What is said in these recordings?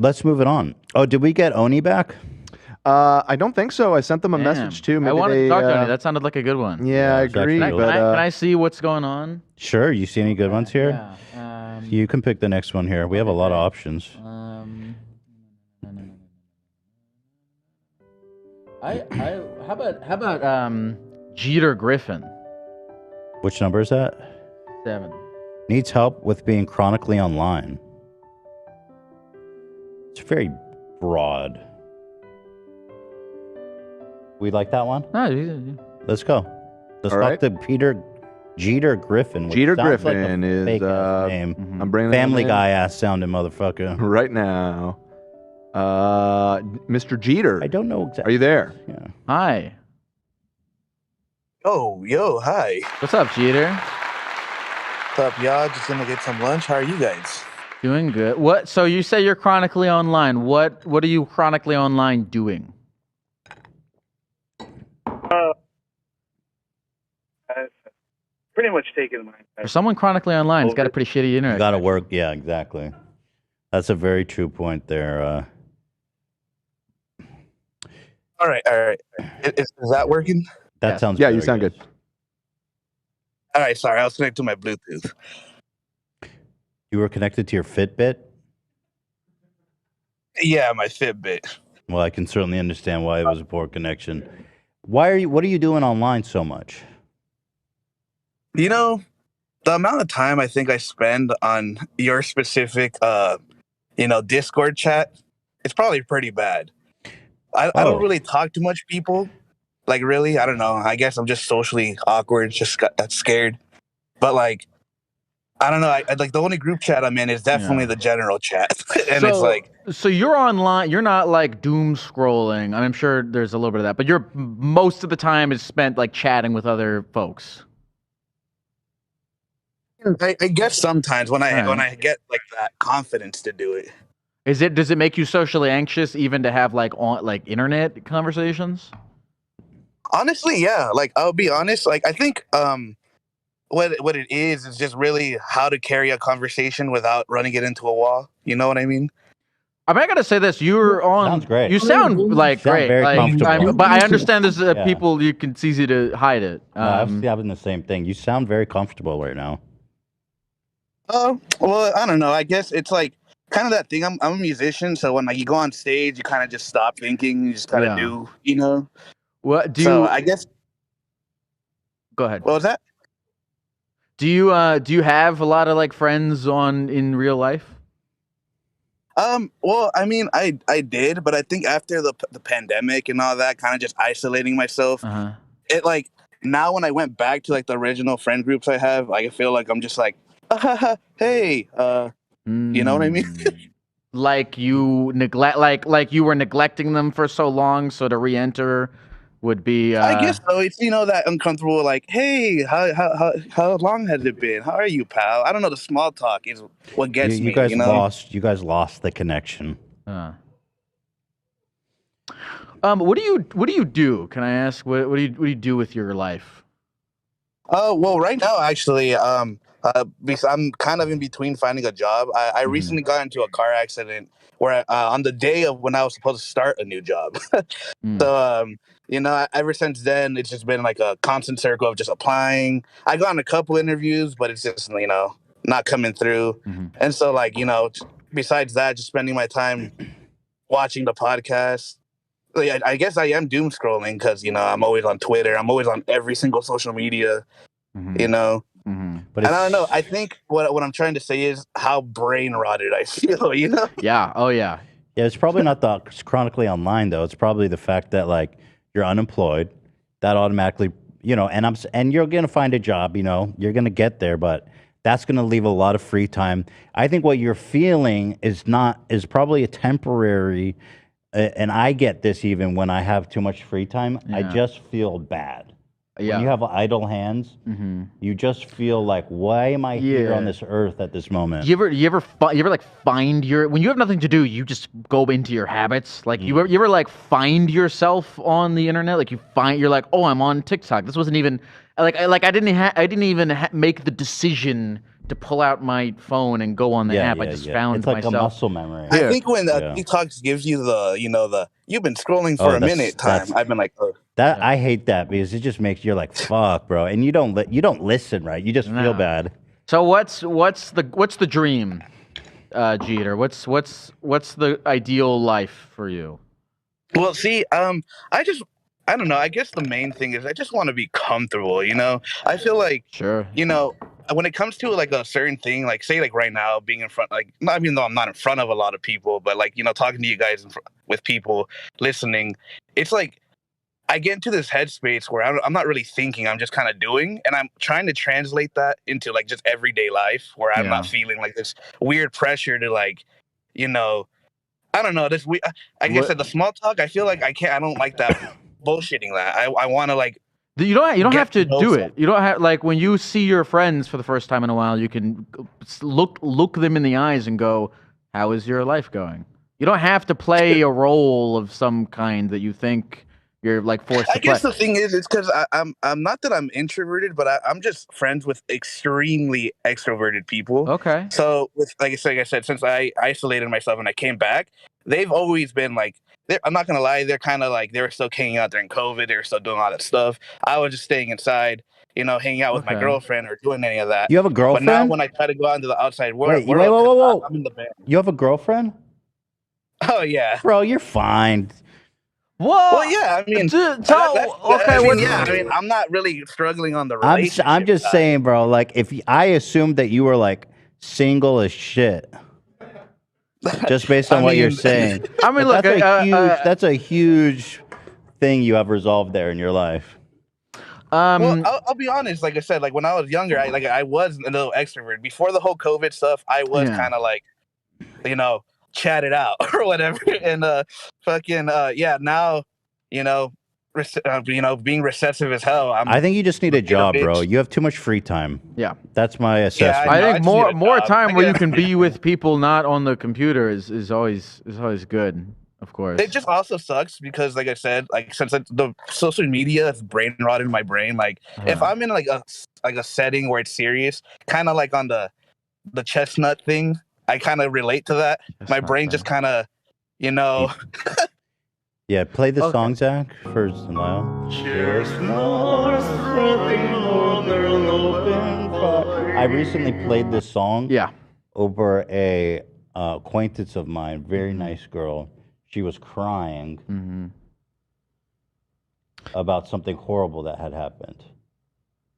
let's move it on. Oh, did we get Oni back? I don't think so. I sent them a message too. Maybe I wanted to talk to Oni. That sounded like a good one. Yeah, I agree. Can I see what's going on? Sure. You see any good ones here? Yeah. You can pick the next one here. We have a lot of options. How about Jeter Griffin? Which number is that? 7. Needs help with being chronically online. It's very broad. We like that one? No, let's go. Let's talk to Jeter Griffin. Which Jeter sounds Griffin like a is fake-ass name. I'm bringing Family Guy ass sounding motherfucker. right now. Mr. Jeter. I don't know exactly. Are you there? Yeah. Hi. Oh, yo, hi. What's up, Jeter? What's up, y'all? Just gonna get some lunch. How are you guys? Doing good. What? So you say you're chronically online. What are you chronically online doing? Pretty much taking my. For someone chronically online, it's got a pretty shitty internet. You got to work. Yeah, exactly. That's a very true point there. All right. Is that working? That sounds. Yeah, you sound good. All right. Sorry, I was connected to my Bluetooth. You were connected to your Fitbit? Yeah, my Fitbit. Well, I can certainly understand why it was a poor connection. What are you doing online so much? You know, the amount of time I think I spend on your specific, Discord chat, it's probably pretty bad. I don't really talk to much people. Like, really, I don't know. I guess I'm just socially awkward, just got scared. But, like, I don't know. I like the only group chat I'm in is definitely the general chat. And it's like... So you're online. You're not, like, doom scrolling. And I'm sure there's a little bit of that. But most of the time is spent, like, chatting with other folks. I guess sometimes when I get like that confidence to do it. Does it make you socially anxious even to have like internet conversations? Honestly, yeah. Like I'll be honest, like I think what it is just really how to carry a conversation without running it into a wall. You know what I mean? I mean, I gotta say this: Sounds great. You sound like great, very comfortable. but I understand this is people. It's easy to hide it. I was having the same thing. You sound very comfortable right now. Well, I don't know. I guess it's like kind of that thing. I'm a musician, so when you go on stage, you kind of just stop thinking. You just kind of do, you know. What do so you? I guess. Go ahead. What was that? Do you have a lot of like friends in real life? Well, I mean, I did, but I think after the pandemic and all that, kind of just isolating myself, it like now when I went back to like the original friend groups I have, like I feel like I'm just like. Hey, you know what I mean? Like you neglect, like you were neglecting them for so long, so to re-enter would be. I guess so. It's that uncomfortable, like, hey, how long has it been? How are you, pal? I don't know. The small talk is what gets me. You guys lost the connection. What do you do? Can I ask what do you do with your life? Well, right now, actually, because I'm kind of in between finding a job. I recently got into a car accident where on the day of when I was supposed to start a new job. So, ever since then, it's just been like a constant circle of just applying. I got on a couple interviews, but it's just, not coming through. And so, like, besides that, just spending my time watching the podcast. Like, I guess I am doom scrolling because, I'm always on Twitter. I'm always on every single social media, But I don't know. I think what I'm trying to say is how brain rotted I feel, Yeah. Oh, yeah. Yeah, it's probably not the chronically online, though. It's probably the fact that, like, you're unemployed. That automatically, and you're going to find a job, you're going to get there, but that's going to leave a lot of free time. I think what you're feeling is probably a temporary, and I get this even when I have too much free time. I just feel bad. Yeah. When you have idle hands, you just feel like, why am I here on this earth at this moment? You ever like find your when you have nothing to do, you just go into your habits. Like you ever like find yourself on the internet? Like you're like, oh, I'm on TikTok. This wasn't even I didn't even make the decision to pull out my phone and go on the app. I just found it's like myself. a muscle memory. I think when TikTok gives you the you've been scrolling for a minute time, I've been like, oh. That I hate that because it just makes you're like, fuck, bro, and you don't listen, right? You just feel bad. So what's the dream, Jeter? What's the ideal life for you? Well, see, I don't know. I guess the main thing is I just want to be comfortable. I feel like when it comes to like a certain thing, like say like right now being in front, like not even though I'm not in front of a lot of people, but like talking to you guys with people, listening, it's like I get into this headspace where I'm not really thinking, I'm just kind of doing, and I'm trying to translate that into like just everyday life where I'm not feeling like this weird pressure to like, I don't know, I guess at the small talk, I feel like I don't like that bullshitting that. I want to like. You don't have to do it. You don't have like when you see your friends for the first time in a while, you can look them in the eyes and go, "How is your life going?" You don't have to play a role of some kind that you think you're like forced to play. I guess the thing is, it's because I'm not that I'm introverted, but I'm just friends with extremely extroverted people. Okay. So with like I said, since I isolated myself and I came back, they've always been like, I'm not gonna lie, they're kind of like they were still hanging out during COVID. They were still doing all that stuff. I was just staying inside, hanging out with my girlfriend or doing any of that. You have a girlfriend? But now when I try to go out into the outside world, whoa. I'm in the band. You have a girlfriend? Oh yeah, bro, you're fine. Whoa. Well, yeah, I mean, I'm not really struggling on the relationship. I'm just saying, bro. Like, I assumed that you were like single as shit, just based on what you're saying. I mean, look, that's a huge thing you have resolved there in your life. Well, I'll be honest. Like I said, like when I was younger, I was a little extrovert. Before the whole COVID stuff, I was kind of like, chat it out or whatever, and now being recessive as hell. I think you just need a job, bro. You have too much free time. Yeah, that's my assessment. I think more time where you can be with people not on the computer is always good. Of course. It just also sucks because, like I said, like since the social media is brain rotted in my brain. Like if I'm in like a setting where it's serious, kind of like on the chestnut thing, I kind of relate to that. My brain just kind of, Yeah, play the song, Zach, for Lyle. I recently played this song. Over a acquaintance of mine, very nice girl. She was crying about something horrible that had happened.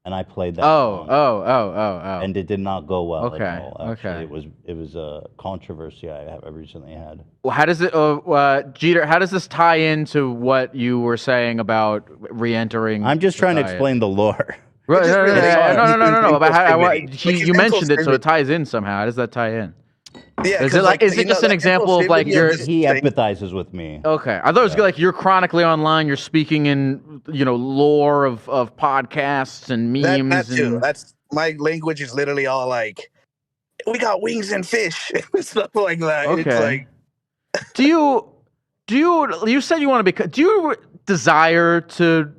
And I played that song. Oh. And it did not go well at all. Okay. It was a controversy I recently had. Well, how does it, Jeter, how does this tie into what you were saying about re-entering? I'm just trying to explain the lore. Right, no. But you mentioned it, so it ties in somehow. How does that tie in? Yeah, is it just an example of like he empathizes with me? Okay, I thought it was like you're chronically online. You're speaking in lore of podcasts and memes. That too. That's my language is literally all like, we got wings and fish and stuff like that. Okay. It's like, do you said you want to be? Do you desire to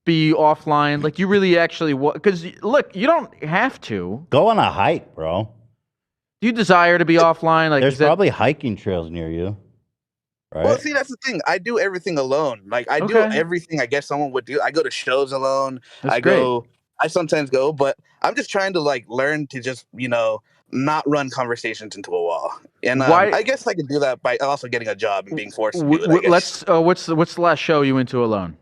be offline? Like you really actually because look, you don't have to go on a hike, bro. Do you desire to be offline? Like there's probably hiking trails near you, right? Well, see, that's the thing. I do everything alone. Like I do everything I guess someone would do. I go to shows alone. I sometimes go, but I'm just trying to like learn to just not run conversations into a wall. And I guess I can do that by also getting a job and being forced to do it. What's the last show you went to alone?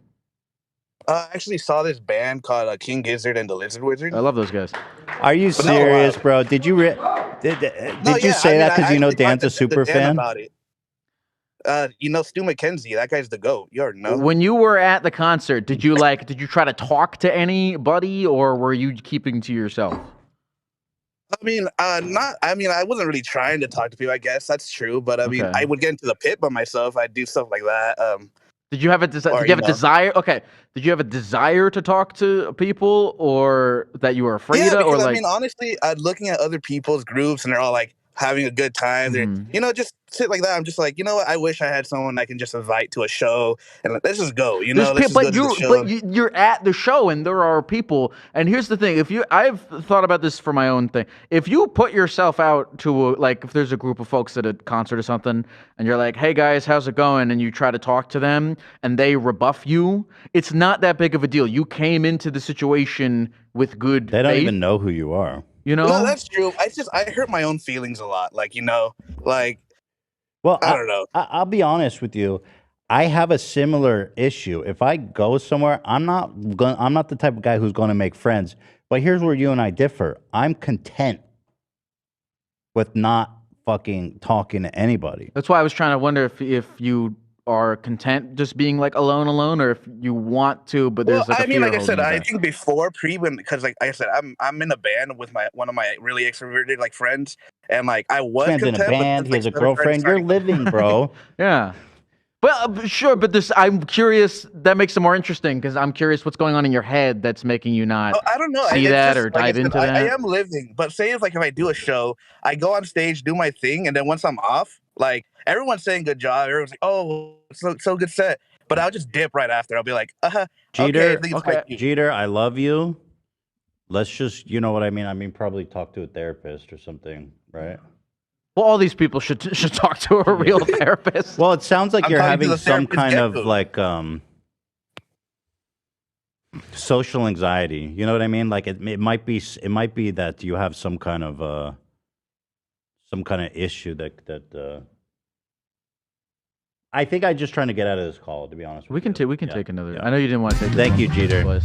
I actually saw this band called King Gizzard and the Lizard Wizard. I love those guys. Are you serious, bro? Did you did you say that because Dan's a super fan? About it. Stu McKenzie, that guy's the GOAT. You already know. When you were at the concert, did you try to talk to anybody, or were you keeping to yourself? I wasn't really trying to talk to people, I guess. That's true. But I mean, I would get into the pit by myself. I'd do stuff like that. Did you have a desire? Or, Did you have you a know. desire? Okay. Did you have a desire to talk to people, or that you were afraid Yeah, of, or because I like? mean, honestly, looking at other people's groups and they're all like having a good time. They're, Mhm. you know, just shit like that. I'm just like, you know what? I wish I had someone I can just invite to a show and let's just go. You know, let's just go to the show. You're at the show and there are people. And here's the thing: I've thought about this for my own thing. If you put yourself out to like, if there's a group of folks at a concert or something, and you're like, "Hey guys, how's it going?" and you try to talk to them, and they rebuff you, it's not that big of a deal. You came into the situation with good They don't faith, even know who you are. you know. No, that's true. I hurt my own feelings a lot. Like, you know, like Well, I don't know. I'll be honest with you. I have a similar issue. If I go somewhere, I'm not the type of guy who's going to make friends. But here's where you and I differ. I'm content with not fucking talking to anybody. That's why I was trying to wonder if you are content just being like alone, or if you want to, but there's like a I mean, fear like I said, holding you I back. think before because like I said, I'm in a band with one of my really extroverted like friends, and like I was Man's in content. a band. He has a girlfriend. You're living, bro. Yeah. Well, sure, but I'm curious. That makes it more interesting because I'm curious what's going on in your head that's making you not I don't know. see It's that just, or like I dive said, into I that. am living, but say if I do a show, I go on stage, do my thing, and then once I'm off, like everyone's saying good job, everyone's like, oh, so good set, but I'll just dip right after. I'll be like, Jeter, okay, I think it's my cue. Jeter, I love you. Let's just, you know what I mean? I mean, probably talk to a therapist or something, right? Well, all these people should talk to a real therapist. Well, it sounds like I'm you're talking to having the some kind of therapygecko. like social anxiety. You know what I mean? Like it might be that you have some kind of issue that I think I'm just trying to get out of this call, to be honest with you. We can Yeah, take another. yeah. I know you didn't want to take. Thank you, Jeter.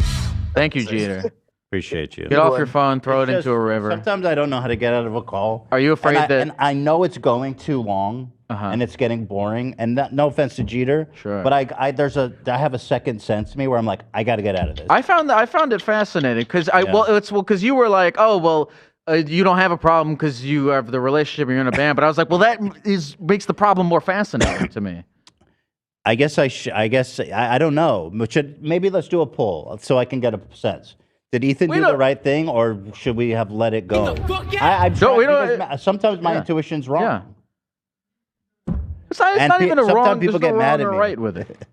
Thank you, Jeter. Appreciate you. Get off your phone, throw It's it into just- a river. Sometimes I don't know how to get out of a call. Are you afraid and I know it's going too long Uh-huh. and it's getting boring. And that, no offense to Jeter, Sure. but I have a second sense to me where I'm like, I got to get out of this. I found it fascinating because because you were like, oh well, you don't have a problem because you have the relationship and you're in a band. But I was like, well, that makes the problem more fascinating to me. I guess I don't know. Maybe let's do a poll so I can get a sense. Did Ethan do the right thing, or should we have let it go? Sometimes my intuition's wrong. Yeah. It's not even a wrong. Sometimes people get mad at or me. right with it.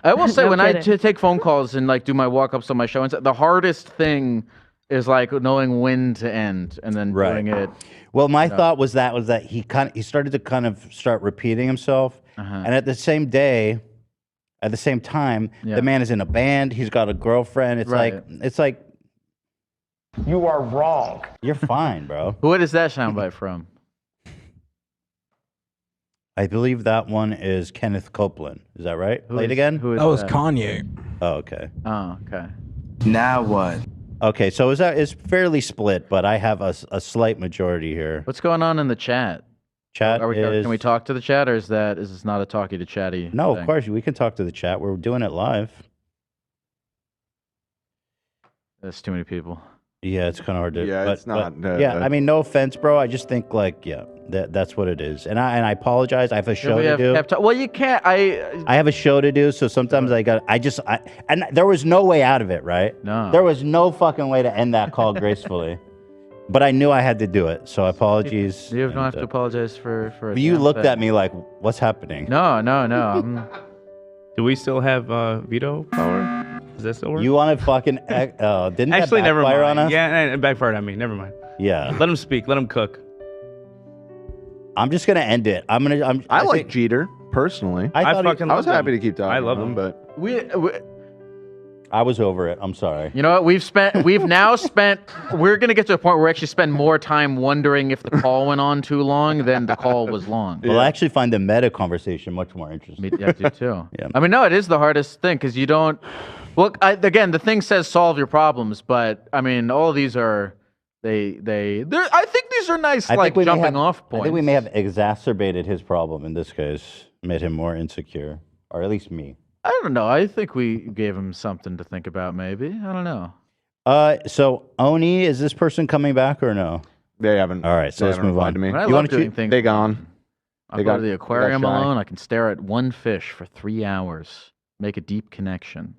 I will say No when I kidding. take phone calls and like do my walk-ups on my show, and the hardest thing is like knowing when to end and then doing it. Well, my thought was that he started to kind of start repeating himself, and at the same time, the man is in a band. He's got a girlfriend. It's like You are wrong. you're fine, bro. What is that soundbite from? I believe that one is Kenneth Copeland. Is that right? Play it again. Who is That was Kanye. Oh, okay. Oh, okay. Now what? Okay, so it's fairly split, but I have a slight majority here. What's going on in the chat? Chat is. Can we talk to the chat, or is this not a talkie to chatty? No, thing? of course we can talk to the chat. We're doing it live. That's too many people. Yeah, it's kind of hard to. Yeah, it's not, yeah, I mean, no offense, bro. I just think like, yeah, that's what it is. And I apologize. I have a Should show we to have do. well, you can't. I have a show to do, so sometimes and there was no way out of it, right? No. There was no fucking way to end that call gracefully. But I knew I had to do it, so apologies. You don't have to apologize for. But you looked at me like, what's happening? No. Do we still have veto power? Does that still work? You want to fucking didn't Actually, that never backfire mind. on us? Yeah, it backfired on me. Never mind. Yeah. Let him speak. Let him cook. I'm just gonna end it. I like Jeter personally. I was happy to keep talking. I love to him, him. but I was over it. I'm sorry. You know what? We've now spent. We're gonna get to a point where we actually spend more time wondering if the call went on too long than the call was long. Well, I actually find the meta conversation much more interesting. I do too. Yeah. I mean, no, it is the hardest thing because you don't. Well, again, the thing says solve your problems, but I mean, all of these are. I think these are nice, like jumping off points. I think we may have exacerbated his problem in this case, made him more insecure, or at least me. I don't know. I think we gave him something to think about. Maybe I don't know. So Oni, is this person coming back or no? they haven't. All right, so they let's haven't move on. replied to me. When I You love wanna doing choose- things. They gone. I They go got- to the they got aquarium shy. alone. I can stare at one fish for 3 hours. Make a deep connection.